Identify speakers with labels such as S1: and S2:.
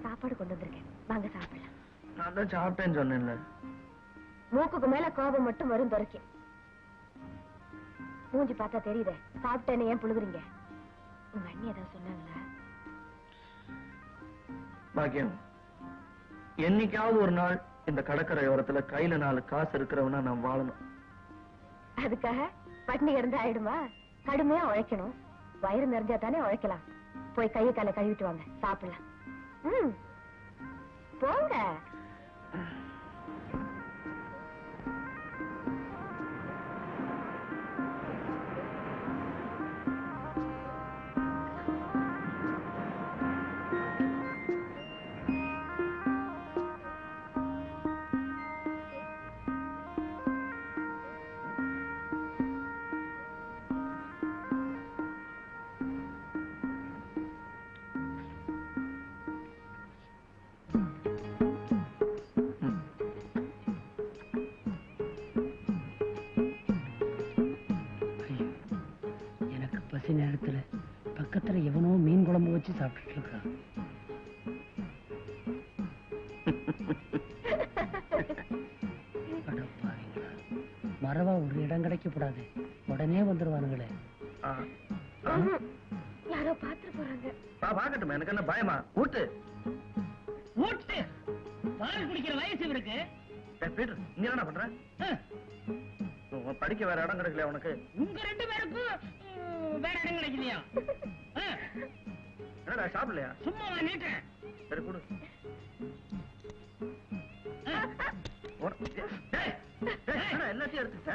S1: சாப்பாடு கொண்டு வந்திருக்கேன், வாங்க சாப்பிடலாம்.
S2: நான் தான் சாப்பிட்டேன்னு சொன்னேன்ல.
S1: மூக்குக்கு மேல கோபம் மட்டும் வரும் துரைக்கு. மூஞ்சி பார்த்தா தெரியுதே, சாப்பிட்டேன்னு ஏன் புழுகுறீங்க? உங்க அண்ணி ஏதாவது சொன்னாங்களா?
S2: பாக்கியம், என்னைக்காவது ஒரு நாள் இந்த கடற்கரை ஓரத்துல கையில 4 காசு இருக்கிறவனா நான் வாழணும்.
S1: அதுக்காக பட்டினி கிடந்து ஆயிடுமா? கடுமையா உழைக்கணும். வயிறு நிறைஞ்சா தானே உழைக்கலாம். போய் கையை காலை கழுவிட்டு வாங்க, சாப்பிடலாம். போங்க.
S3: நேரத்துல பக்கத்துல எவனோ மீன் குழம்பு வச்சு சாப்பிட்டு இருக்கான். மரவா ஒரு இடம் கிடைக்கப்படாது, உடனே வந்துருவானுங்களே.
S1: யாரோ பாத்துட்டு போறாங்க.
S2: பாக்கட்டும், எனக்கு என்ன பயமா? ஊட்டு
S3: ஊட்டு பால் குடிக்கிற வயசு இருக்கு.
S2: நீ என்ன பண்ற? படிக்க வேற இடம் கிடைக்கல உனக்கு?
S3: உங்க 2 பேருக்கும் வேற இடம் கிடைக்கலையா?
S2: என்னடா சாப்பிடலையா?
S3: சும்மா நீட்டேன்.
S2: சரி கொடு. எல்லாத்தையும் எடுத்துட்ட.